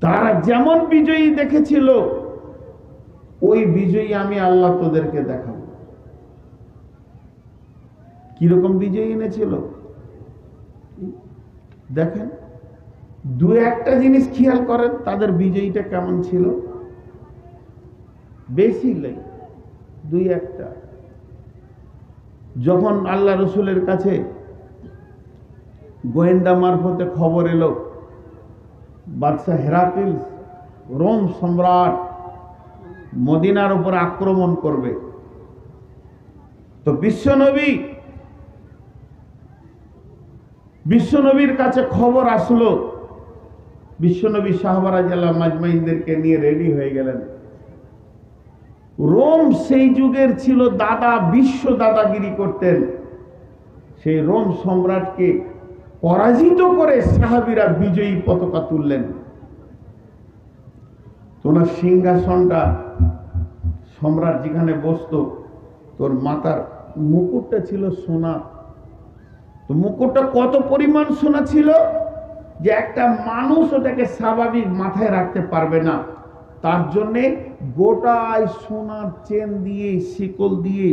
তারা যেমন বিজয়ী দেখেছিল ওই বিজয়ী আমি আল্লাহ তোদেরকে দেখাবো। কিরকম বিজয়ী এনেছিল দেখেন। দু একটা জিনিস খেয়াল করেন, তাদের বিজয়ীটা কেমন ছিল। বেশি নেই, দুই একটা। যখন আল্লাহ রসুলের কাছে গোয়েন্দা মারফতে খবর এলো বাদশাহ হেরাক্লিস রোম সম্রাট মদিনার উপর আক্রমণ করবে, তো বিশ্বনবীর কাছে খবর আসলো। বিশ্বনবী সাহাবা রাদিয়াল্লাহু মাজমাইনদেরকে নিয়ে রেডি হয়ে গেলেন। রোম সেই যুগের ছিল দাদা, বিশ্ব দাদাগিরি করতেন। সেই রোম সম্রাটকে পরাজিত করে সাহাবীরা বিজয়ী পতাকা তুললেন। তোমার সিংহাসনটা সম্রাট যেখানে বসতো, তোর মাথার মুকুটটা ছিল সোনা। তো মুকুটটা কত পরিমাণ সোনা ছিল যে একটা মানুষ ওটাকে স্বাভাবিক মাথায় রাখতে পারবে না। তার জন্যে গোটায় সোনার চেন দিয়ে, শিকল দিয়ে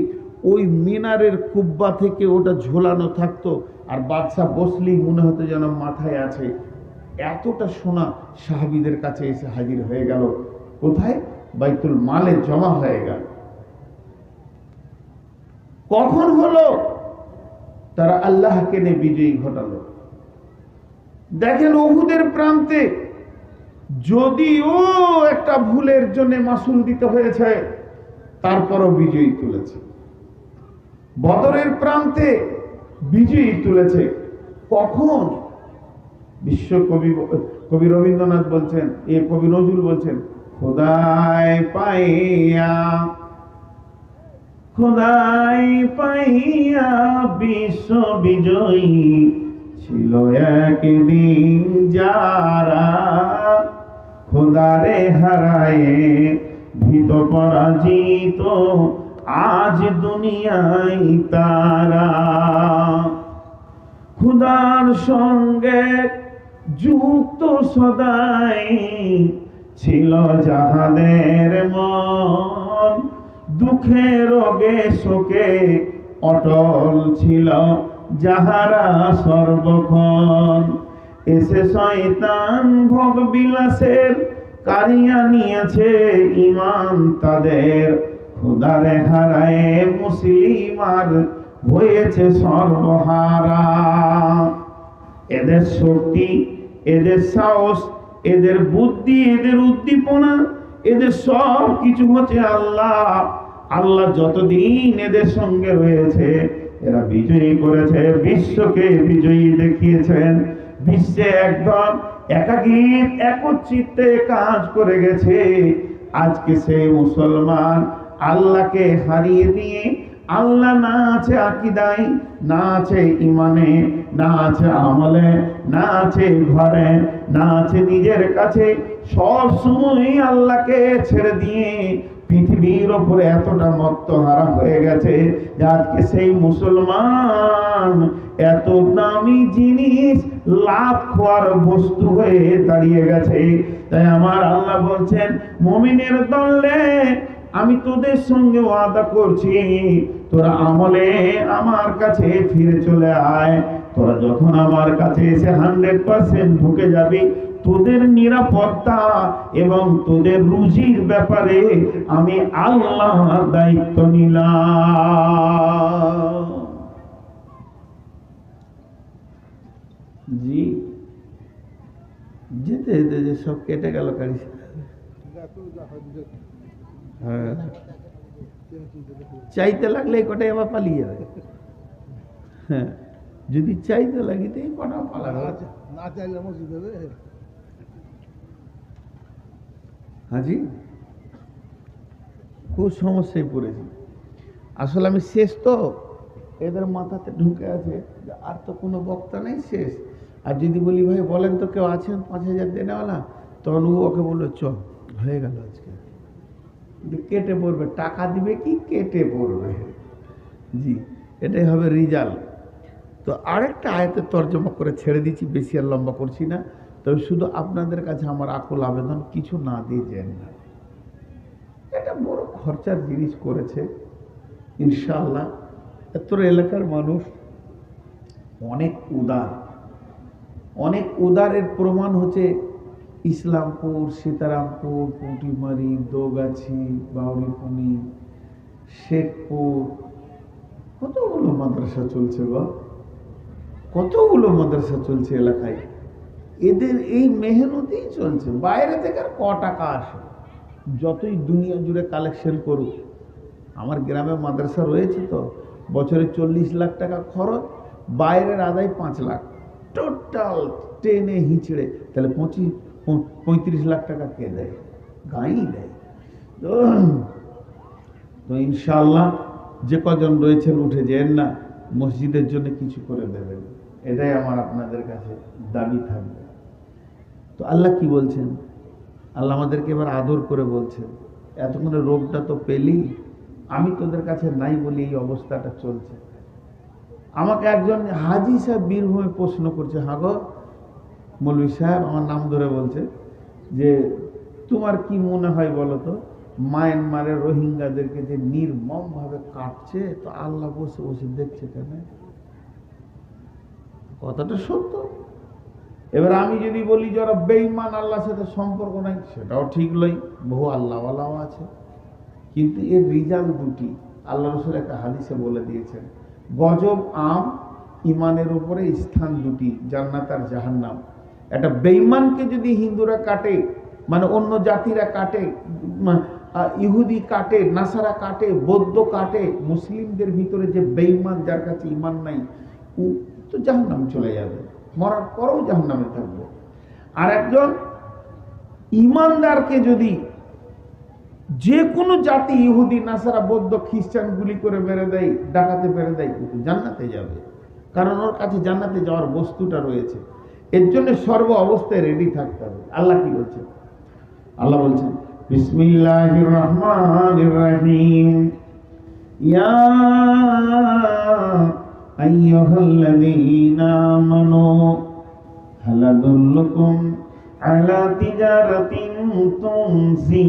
ওই মিনারের কুব্বা থেকে ওটা ঝোলানো থাকতো। আর বাদশাহ বসলেই মনে হতো যেন মাথায় আছে। এতটা সোনা সাহাবীদের কাছে এসে হাজির হয়ে গেল। কোথায়? বাইতুল মালে জমা হয়ে গেল। কখন হলো? তারা আল্লাহকে নিয়ে বিজয়ী ঘটালো। দেখেন উহুদের প্রান্তে যদিও একটা ভুলের জন্য মাসুল দিতে হয়েছে, তারপরও বিজয়ী তুলেছে। বদরের প্রান্তে বিজয়ী তুলেছে। কখন? বিশ্ব কবি রবীন্দ্রনাথ বলছেন, কবি নজরুল বলছেন, খোদাই পাইয়া বিশ্ব বিজয়ী ছিল একদিন যারা, খোদারে হারায়ে ভীত পরাজিত আজ দুনিয়ায় তারা। খোদার সঙ্গে যুক্ত সদাই ছিল যাহাদের মন, দুঃখে রোগে শোকে অটল ছিল যাহারা সর্বক্ষণ। এসে শয়তান ভোগ বিলাসের কারিয়া নিয়েছে ঈমান তাদের, খোদারে হারায়ে মুসলিম আর হয়েছে সর্বহারা। এদের শক্তি, এদের সাহস, এদের বুদ্ধি, এদের উদ্দীপনা, এদের সব কিছু হচ্ছে আল্লাহ। আল্লাহ যতদিন এদের সঙ্গে রয়েছে এরা বিজয়ী করেছে, বিশ্বকে বিজয়ী দেখিয়েছেন। বিশ্বে একদম একাকিত একচিত্তে কাজ করে গেছে। আজকে সেই মুসলমান আল্লাহকে হারিয়ে দিয়ে, আল্লাহ না আছে আকীদায়, না আছে ইমানে, না আছে আমলে, না আছে ঘরে, না আছে নিজের কাছে, সব সময় আল্লাহকে ছেড়ে দিয়ে পৃথিবীর ওপরে এতটা মত্তহারা হয়ে গেছে যে আজকে সেই মুসলমান এত দামি জিনিস লাভ করার বস্তু হয়ে দাঁড়িয়ে গেছে। তাই আমার আল্লাহ বলছেন, মুমিনের দলে আমি তোদের সঙ্গে ওয়াদা করছি, তোরা আমলে আমার কাছে ফিরে চলে আয়। তোরা যখন আমার কাছে এসে 100% ঢুকে যাবি, তোদের নিরাপত্তা এবং তোদের রুজির ব্যাপারে আমি আল্লাহ দায়িত্ব নিলাম। জি যেতে যেতে যে সব কেটে গেল গাড়ি। হ্যাঁ, চাইতে লাগলে কটাই আবার পালিয়ে যাবে। হ্যাঁ, যদি চাইতে লাগিতে কটা পালাবে না, চাইলে মসজিদ হবে। হাজি খুব সমস্যায় পড়েছি আসলে। আমি শেষ তো, এদের মাথাতে ঢুকে আছে যে আর তো কোনো বক্তা নেই, শেষ। আর যদি বলি ভাই বলেন তো কেউ আছেন 5,000 দেনেওয়ালা, তখন ওকে বললো চল হয়ে গেল আজকে, কেটে পড়বে। টাকা দিবে কি কেটে পড়বে। জি, এটাই হবে রিজাল্ট। তো আরেকটা আয়াতের তর্জমা করে ছেড়ে দিচ্ছি, বেশি আর লম্বা করছি না। তবে শুধু আপনাদের কাছে আমার আকুল আবেদন, কিছু না দিয়ে যান না। এটা বড় খরচার জিনিস করেছে ইনশাআল্লাহ। এত এলাকার মানুষ অনেক উদার, অনেক উদারের প্রমাণ হচ্ছে ইসলামপুর, সীতারামপুর, পুঁটিমারি, দোগাছি, বাউরিপুনি, শেখপুর, কতগুলো মাদ্রাসা চলছে বা কতগুলো মাদ্রাসা চলছে এলাকায়। এদের এই মেহনতেই চলছে। বাইরে থেকে আর ক টাকা আসে, যতই দুনিয়া জুড়ে কালেকশন করুক। আমার গ্রামে মাদ্রাসা রয়েছে তো, বছরে 40 লাখ টাকা খরচ, বাইরের আদায় 5 লাখ, টোটাল টেনে হিঁচড়ে তাহলে 35 লাখ টাকা কে দেয়? গাই দেয়। তো ইনশাআল্লাহ যে কজন রয়েছেন উঠে যেন না, মসজিদের জন্য কিছু করে দেবেন, এটাই আমার আপনাদের কাছে দাবি থাকবে। তো আল্লাহ কি বলছেন? আল্লাহ আমাদেরকে এবার আদর করে বলছেন, এতক্ষণে রোগটা তো পেলি, আমি তোদের কাছে নাই বলি এই অবস্থাটা চলছে। আমাকে একজন হাজি সাহেব বীরভূমে প্রশ্ন করছে, হ্যাঁ গো মৌলভী সাহেব, আমার নাম ধরে বলছে যে তোমার কি মনে হয় বলো তো, মায়ানমারের রোহিঙ্গাদেরকে যে নির্মম ভাবে কাটছে, তো আল্লাহ বসে বসে দেখছে কেন? কথাটা সত্য। এবার আমি যদি বলি যারা বেঈমান, আল্লাহর সাথে সম্পর্ক নাই, সেটাও ঠিক লই, বহু আল্লাহওয়ালাও আছে। কিন্তু এর রিজাল্ট দুটি। আল্লাহ রাসূল একটা হাদিসে বলে দিয়েছেন, গজব আম, ইমানের উপরে স্থান দুটি, জান্নাত আর জাহান্নাম। একটা বেঈমানকে যদি হিন্দুরা কাটে, মানে অন্য জাতিরা কাটে, ইহুদি কাটে, নাসারা কাটে, বৌদ্ধ কাটে, মুসলিমদের ভিতরে যে বেঈমান, যার কাছে ইমান নাই, ও তো জাহান্নাম চলে যাবে, মরার পরেও জাহান্নামে থাকবে। আর একজন ইমানদারকে যদি যে কোনো জাতি, ইহুদি, নাসারা, বৌদ্ধ, খ্রিস্টান গুলি করে মেরে দেয়, ডাকাতে মেরে দেয়, কিন্তু জান্নাতে যাবে, কারণ ওর কাছে জান্নাতে যাওয়ার বস্তুটা রয়েছে। এর জন্য সর্ব অবস্থায় রেডি থাকতে হবে। আল্লাহ কি বলছেন? আল্লাহ বলছেন, বিসমিল্লাহির রহমানির রহিম, ইয়া আইয়ুহাল্লাযীনা আমানু হাল আদুল্লুকুম আলা তিজারাতিন তুনজি